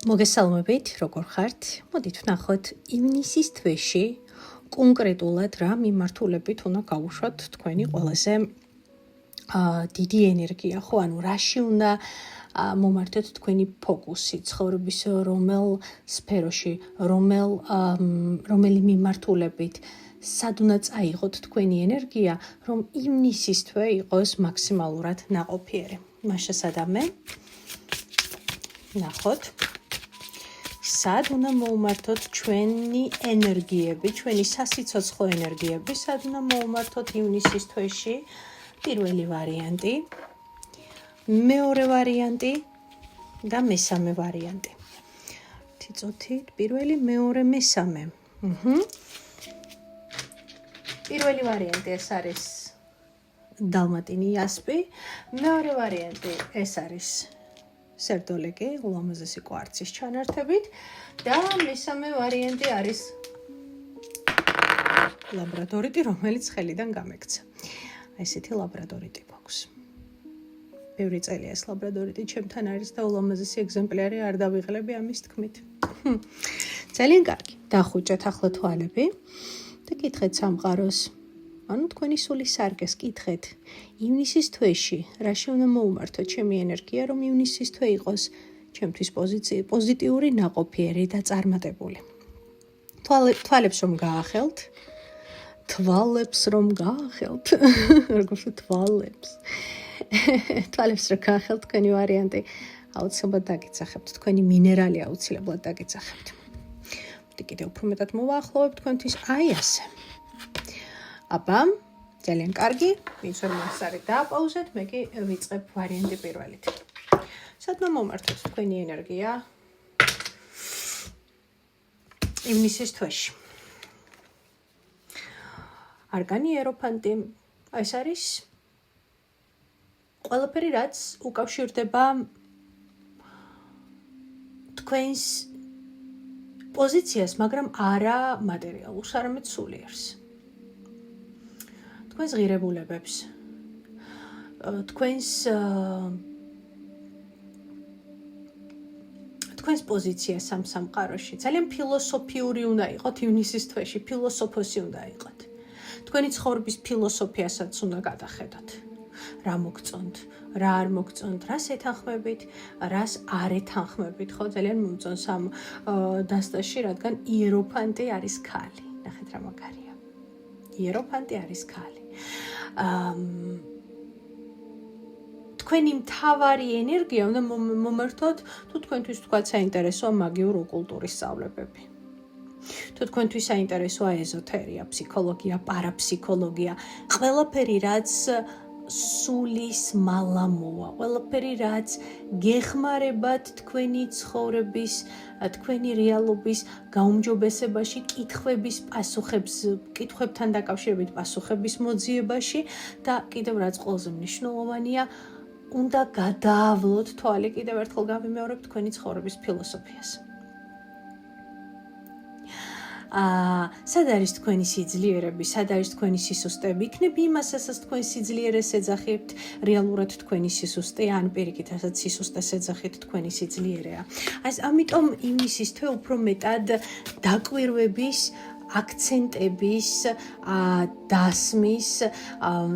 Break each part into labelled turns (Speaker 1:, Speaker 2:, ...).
Speaker 1: მოგესალმებით, როგორ ხართ? მოდით ვნახოთ ივნისის თვეში კონკრეტულად რა მიმართულებით უნდა გავუშვათ თქვენი ყველაზე დიდი ენერგია, ხო, ანუ რაში უნდა მომართოთ თქვენი ფოკუსი, ცხოვრების რომელ სფეროში, რომელი მიმართულებით, სად უნდა წაიღოთ თქვენი ენერგია, რომ ივნისის თვე იყოს მაქსიმალურად ნაყოფიერი. მაშასადამე ნახოთ სად უნდა მოუმართოთ ჩვენი ენერგიები, ჩვენი სასიცოცხლო ენერგიები, სად უნდა მოუმართოთ ივნისის თვეში? პირველი ვარიანტი, მეორე ვარიანტი და მესამე ვარიანტი. თიწოთით, პირველი, მეორე, მესამე. პირველი ვარიანტი ეს არის დალმატინი იასპი, მეორე ვარიანტი ეს არის სერდოლეკი, ულამაზესი კვარცის ჩანართებით და მესამე ვარიანტი არის ლაბრადორიტი, რომელიც ხელიდან გამექცა. ესეთი ლაბრადორიტი გვაქვს. ბევრი წელია ეს ლაბრადორიტი ჩემთან არის და ულამაზესი ეგზემპლარი არ დავიღლები ამის თქმით. ძალიან კარგი. დახუჭეთ ახლა თვალები და კითხეთ სამყაროს. ანუ თქვენი სულის სარკეს კითხეთ. ივნისის თვეში რაში უნდა მოუმართოთ ჩემი ენერგია, რომ ივნისის თვე იყოს ჩემთვის პოზიტიური, ნაყოფიერი და წარმატებული. თვალებს რომ გაახელთ, როგორც თვალებს. თვალებს რომ გაახელთ თქვენი ვარიანტი, აუცილებლად დაგეცახებთ, თქვენი მინერალი აუცილებლად დაგეცახებთ. კიდევ უფრო მეტად მოვაახლოვებ თქვენთვის, აი ასე. აბა, ძალიან კარგი, ვინც ვერ მოსარი დააპაუზეთ, მე კი ვიწყებ ვარიანტი პირველით. სადმა მომართოთ თქვენი ენერგია ივნისის თვეში. არკანი იეროფანტი, ეს არის ყველაფერი, რაც უკავშირდება თქვენს პოზიციას, მაგრამ არა მატერიალურს, არამედ სულიერს. თქვენს ღირებულებებს, თქვენს პოზიციას ამ სამყაროში. ძალიან ფილოსოფიური უნდა იყოთ ივნისის თვეში, ფილოსოფოსი უნდა იყოთ. თქვენი ცხოვრების ფილოსოფიასაც უნდა გადახედოთ. რა მოგწონთ, რა არ მოგწონთ, რას ეთანხმებით, რას არ ეთანხმებით, ხო, ძალიან მომწონს ამ დასტაში, რადგან იეროფანტი არის ქალი. ნახეთ რა მაგარია. იეროფანტი არის ქალი. თქვენი მთავარი ენერგია უნდა მომართოთ, თუ თქვენთვის თქვა საინტერესოა მაგიურ ოკულტურის სწავლებები. თუ თქვენთვის საინტერესოა ეზოთერია, ფსიქოლოგია, პარაფსიქოლოგია, ყველაფერი რაც სულის მალამოა, ყველაფერი რაც გეხმარებათ თქვენი ცხოვრების, თქვენი რეალობის გაუმჯობესებაში, კითხვებთან დაკავშირებით პასუხების მოძიებაში და კიდევ რაც ყველაზე მნიშვნელოვანია, უნდა გადაავლოთ თვალი, კიდევ ერთხელ გავიმეორებ თქვენი ცხოვრების ფილოსოფიას. სად არის თქვენი სიძლიერები, სად არის თქვენი სისუსტეები? იქნებ იმას, რასაც თქვენ სიძლიერეს ეძახით, რეალურად თქვენი სისუსტე, ან პირიქით, რასაც სისუსტეს ეძახით, თქვენი სიძლიერეა. ამიტომ ივნისის თვე უფრო მეტად დაკვირვების, აქცენტების, დასმის,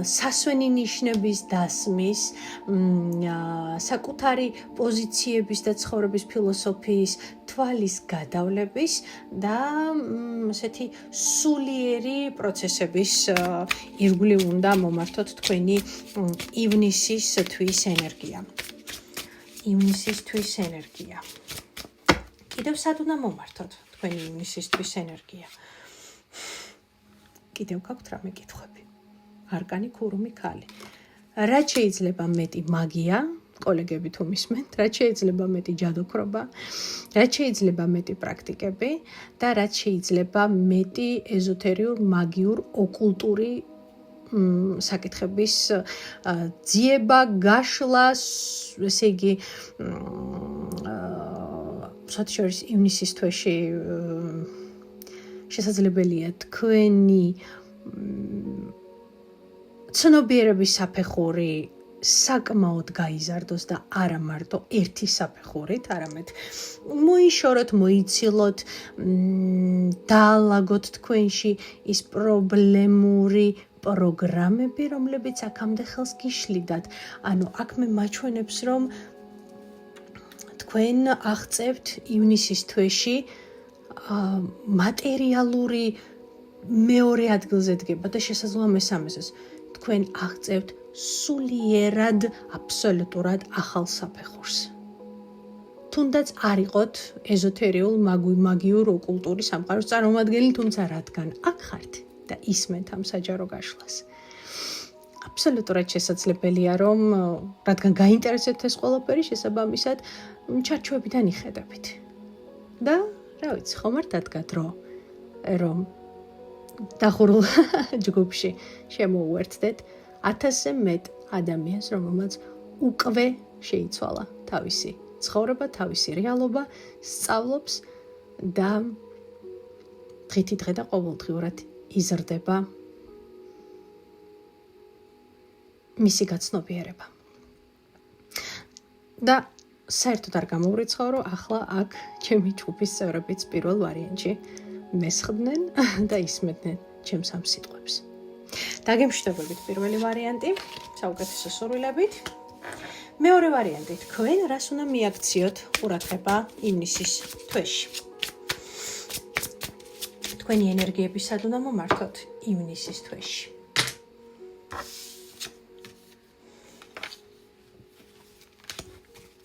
Speaker 1: სასვენი ნიშნების დასმის, საკუთარი პოზიციების და ცხოვრების ფილოსოფიის თვალის გადავლების და ესეთი სულიერი პროცესების ირგვლივ უნდა მომართოთ თქვენი ივნისის თვის ენერგია. ივნისის თვის ენერგია. კიდევ სად უნდა მომართოთ თქვენი ივნისის თვის ენერგია? კიდევ გაქვთ რამე კითხვები. არკანი ქურუმი ქალი. რაც შეიძლება მეტი მაგია, კოლეგები თუ მისმენთ, რაც შეიძლება მეტი ჯადოქრობა, რაც შეიძლება მეტი პრაქტიკები და რაც შეიძლება მეტი ეზოთერიურ, მაგიურ, ოკულტური საკითხების ძიება, გაშლა, ესე იგი შორის ივნისის თვეში შესაძლებელია თქვენი ცნობიერების საფეხური საკმაოდ გაიზარდოს და არა მარტო ერთი საფეხურით, არამედ მოიშოროთ, მოიცილოთ, დაალაგოთ თქვენში ის პრობლემური პროგრამები, რომლებიც აქამდე ხელს გიშლიდათ. ანუ აქ მე მაჩვენებს, რომ თქვენ აღწევთ ივნისის თვეში მატერიალური მეორე ადგილზე დგება და შესაძლოა მესამეზეც. თქვენ აღწევთ სულიერად, აბსოლუტურად ახალ საფეხურს. თუნდაც არ იყოთ ეზოთერიულ მაგიურ ოკულტური სამყაროს წარმომადგენელი, თუმცა რადგან აქ ხართ და ისმენთ ამ საჯარო გაშლას. აბსოლუტურად შესაძლებელია, რომ რადგან გაინტერესებთ ეს ყველაფერი, შესაბამისად ჩარჩოებიდან იხედებით. და რა ვიცი, ხომ არ დადგა დრო, რომ დახურულ ჯგუფში შემოუერთდეთ 1000-ზე მეტ ადამიანს, რომელმაც უკვე შეიცვალა თავისი ცხოვრება, თავისი რეალობა, სწავლობს და დღითი დღე და ყოველდღიურად იზრდება მისი გაცნობიერება. და საერთოდ არ გამოვრიცხავ, ახლა აქ ჩემი ჯგუფის წევრებიც პირველ ვარიანტში მესხდნენ და ისმენდნენ ჩემს ამ სიტყვებს. დაგემშვიდობებით პირველი ვარიანტი, საუკეთესო სურვილებით. მეორე ვარიანტი, თქვენ რას უნდა მიაქციოთ ყურადღება ივნისის თვეში. თქვენი ენერგიები სად უნდა მომართოთ ივნისის თვეში.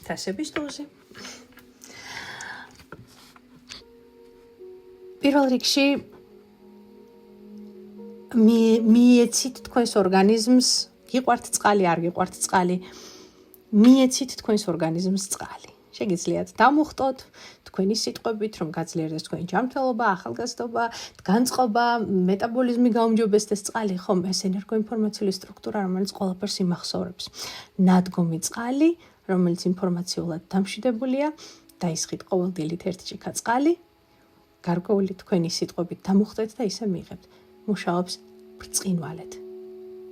Speaker 1: თასების დოზე. პირველ რიგში მიეცით თქვენს ორგანიზმს, გიყვართ წყალი, არ გიყვართ წყალი, მიეცით თქვენს ორგანიზმს წყალი. შეგიძლიათ დამუხტოთ თქვენი სიტყვებით, რომ გაძლიერდეს თქვენი ჯანმრთელობა, ახალგაზრდობა, განწყობა, მეტაბოლიზმი გაუმჯობესდეს წყალი, ხომ ეს ენერგოინფორმაციული სტრუქტურა, რომელიც ყველაფერს იმახსოვრებს. ნადგომი წყალი, რომელიც ინფორმაციულად დამშვიდებულია, დაისხით ყოველდღიურად 1 ჭიქა წყალი, გარკვეული თქვენი სიტყვებით დამუხტეთ და ისე მიიღებთ. მუშაობს ბრწყინვალედ,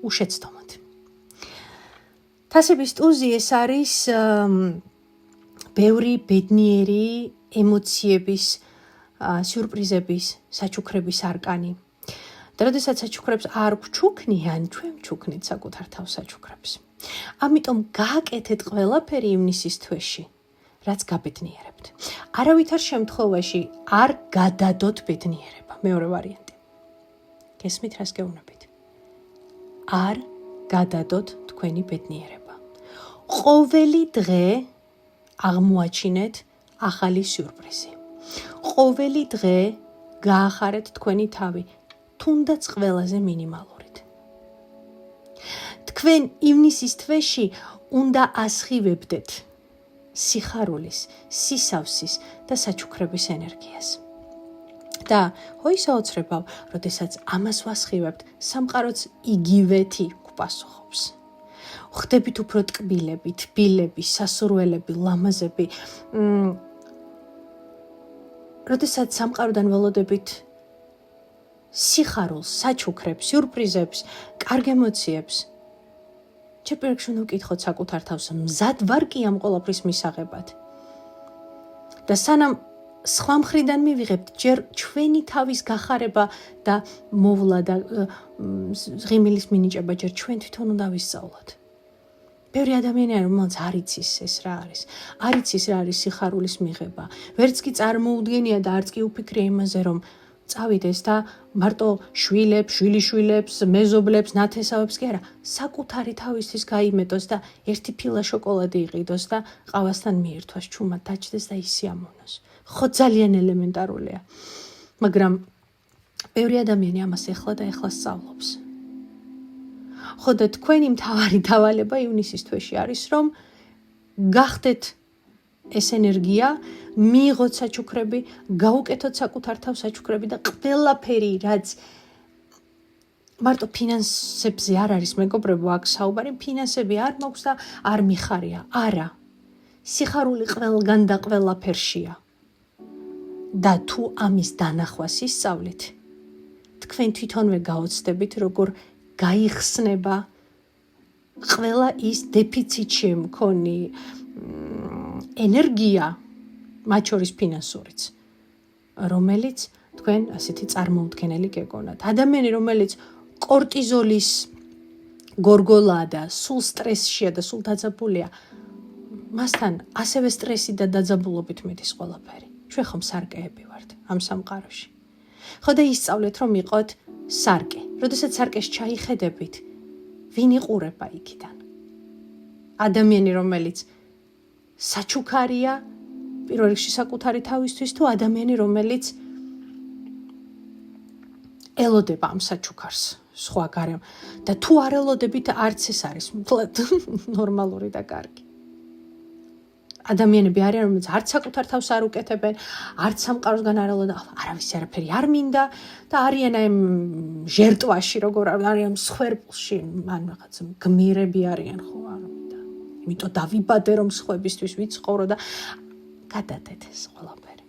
Speaker 1: უშეცდომოდ. თასების ტუზი ეს არის ბევრი ბედნიერი ემოციების, სიურპრიზების, საჩუქრების არკანი. და როდესაც საჩუქრებს არ გვჩუქნიან, ჩვენ ვჩუქნით საკუთარ თავს საჩუქრებს. ამიტომ გააკეთეთ ყველაფერი ივნისის თვეში, რაც გაბედნიერებთ. არავითარ შემთხვევაში არ გადადოთ ბედნიერება. მეორე ვარიანტი. გესმით, რას გეუბნებით? არ გადადოთ თქვენი ბედნიერება. ყოველი დღე აღმოაჩინეთ ახალი სიურპრიზი. ყოველი დღე გაახარეთ თქვენი თავი, თუნდაც ყველაზე მინიმალურით. თქვენ ივნისის თვეში უნდა ასხივებდეთ სიხარულის, სისავსის და საჩუქრების ენერგიას. და ის აოცრებავ, როდესაც ამას ვასხივებთ, სამყაროც იგივეთი გვპასუხობს. ხდებით უფრო ტკბილები, თბილები, სასურველები, ლამაზები. როდესაც სამყაროდან ველოდებით სიხარულს, საჩუქრებს, სიურპრიზებს, კარგ ემოციებს, ჩეპერქში უნდა ვკითხოთ საკუთარ თავს, მზად ვარ კი ამ ყველაფრის მისაღებად. და სანამ სხვა მხრიდან მივიღებთ, ჯერ ჩვენი თავის გახარება და მოვლა და ღიმილის მინიჭება ჯერ ჩვენ თვითონ უნდა ვისწავლოთ. ბევრი ადამიანია, რომელსაც არ იცის ეს რა არის. არ იცის რა არის სიხარულის მიღება. ვერც კი წარმოუდგენია და არც კი უფიქრია იმაზე, რომ წავიდეს და მარტო შვილებს, შვილიშვილებს, მეზობლებს, ნათესავებს კი არა, საკუთარი თავისთვის გაიმეტოს და ერთი ფილა შოკოლადი იყიდოს და ყავასთან მიირთვას, ჩუმად დაჭდეს და ისიამოვნოს. ხო, ძალიან ელემენტარულია. მაგრამ ბევრი ადამიანი ამას ეხლა და ეხლა სწავლობს. ხო და თქვენი მთავარი დავალება ივნისის თვეში არის, რომ გახდეთ ეს ენერგია, მიიღოთ საჩუქრები, გაუკეთოთ საკუთარ თავს საჩუქრები და ყველაფერი, რაც მარტო ფინანსებზე არ არის, მეგობრებო, აქ საუბარი, ფინანსები არ მაქვს და არ მიხარია. არა. სიხარული ყველგან და ყველაფერშია. და თუ ამის დანახვას ისწავლით, თქვენ თვითონვე გაოცდებით, როგორ გაიხსნება ყველა ის დეფიციტში მქონი ენერგია, მათ შორის ფინანსურიც, რომელიც თქვენ ასეთი წარმოუდგენელი გეგონათ. ადამიანი, რომელიც კორტიზოლის გორგოლაა და სულ სტრესშია და სულ დაძაბულია, მასთან ასევე სტრესი და დაძაბულობით მიდის ყველაფერი. ჩვენ ხომ სარკეები ვართ ამ სამყაროში. ხო და ისწავლეთ, რომ იყოთ სარკე. როდესაც სარკეს ჩაიხედებით, ვინ იყურება იქიდან? ადამიანი, რომელიც საჩუქარია, პირველ რიგში საკუთარი თავისთვის, თუ ადამიანი, რომელიც ელოდება ამ საჩუქარს, სხვა გარემო და თუ არ ელოდებით, არც ეს არის ნორმალური და კარგი. ადამიანები არიან, რომელიც არც საკუთარ თავს არ უკეთებენ, არც სამყაროსგან არ ელოდა, არავის არაფერი არ მინდა და არიან აი ჟერტვაში, როგორ არიან მსხვერპლში, ან რაღაც გმირები არიან, ხო, არ მინდა. იმიტომ დავიბადე, რომ სხვებისთვის ვიცხოვრო და გადადეთ ეს ყველაფერი.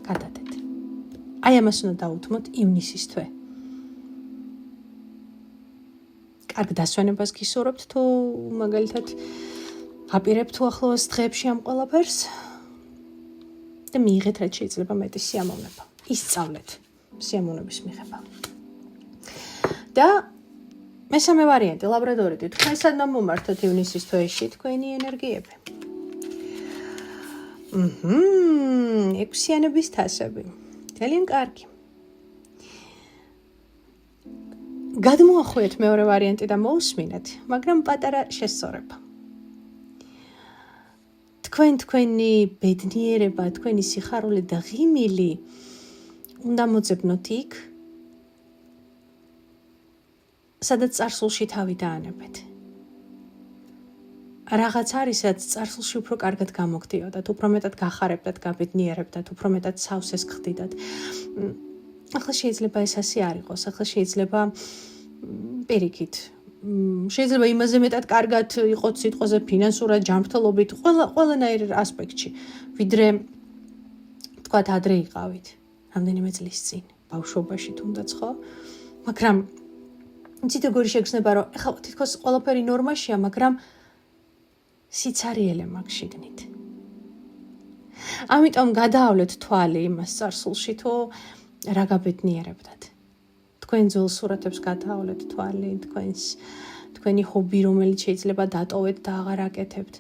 Speaker 1: გადადეთ. აი ამას უნდა დაუთმოთ ივნისის თვე. კარგ დასვენებას გისურვებთ თუ მაგალითად აპირებთ თუ ახლოს დღეებში ამ ყველაფერს და მიიღეთ რაც შეიძლება მეტი სიამოვნება. ისწავლეთ სიამოვნების მიღება. და მესამე ვარიანტი, ლაბრადორიტი. თქვენ სანამ მომართოთ ივნისის თვეში თქვენი ენერგიები. ექვსიანების თასები. ძალიან კარგი. გადმოახვიეთ მეორე ვარიანტი და მოусმინეთ, მაგრამ პატარა შესწორება. თქვენი ბედნიერება, თქვენი სიხარული და ღიმილი უნდა მოძებნოთ იქ, სადაც წარსულში თავი დაანებეთ. რაღაც არის, რაც წარსულში უფრო კარგად გამოგდიოდათ, უფრო მეტად გახარებდათ, გაბედნიერებდათ, უფრო მეტად სავსეს გხდიდათ. ახლა შეიძლება ეს ასე არ იყოს, ახლა შეიძლება პირიქით. შეიძლება იმაზე მეტად კარგად იყოს სიტყვაზე ფინანსურად, ჯანმრთელობით, ყველანაირ ასპექტში, ვიდრე თქვათ ადრე იყავით, რამდენიმე წლის წინ, ბავშვობაში თუნდაც, ხო? მაგრამ იცით როგორი შეგრძნება, რომ ეხლა თითქოს ყველაფერი ნორმაშია, მაგრამ სიცარიელე მაქვს შიგნით. ამიტომ გადაავლეთ თვალი იმას წარსულში, თუ რა გაბედნიერებდათ. თქვენ ძველ სურათებს გადაავლეთ თვალი, თქვენი ჰობი, რომელიც შეიძლება დატოვეთ და აღარ აკეთებთ.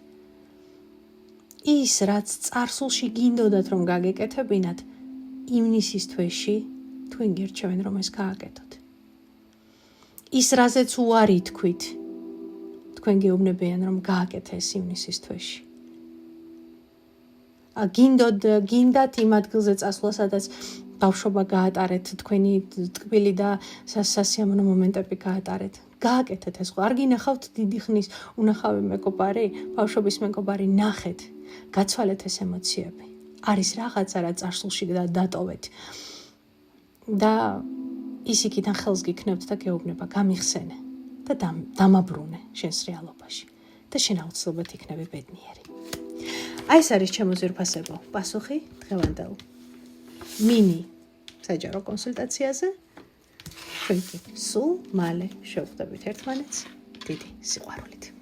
Speaker 1: ის, რაც წარსულში გინდოდათ, რომ გაგეკეთებინათ, ივნისის თვეში თქვენ გირჩევენ, რომ ეს გააკეთოთ. ის, რაზეც უარი თქვით, თქვენ გეუბნებიან, რომ გააკეთეს ივნისის თვეში. გინდათ იმ ადგილზე წასვლა, სადაც ბავშვობა გაატარეთ, თქვენი ტკბილი და სასიამოვნო მომენტები გაატარეთ. გააკეთეთ ეს. არ გინახავთ დიდი ხნის უნახავი მეგობარი, ბავშვობის მეგობარი, ნახეთ, გაცვალეთ ეს ემოციები. არის რაღაცა, რა წარსულში დატოვეთ. და ის იქიდან ხელს გიქნევთ და გეუბნება, გამიხსენე და დამაბრუნე შენს რეალობაში და შენ აუცილებლად იქნები ბედნიერი. აი ეს არის ჩემო ძვირფასებო პასუხი დღევანდელ მინი საჯარო კონსულტაციაზე. ჩვენ კი სულ მალე შევხვდებით ერთმანეთს დიდი სიყვარულით.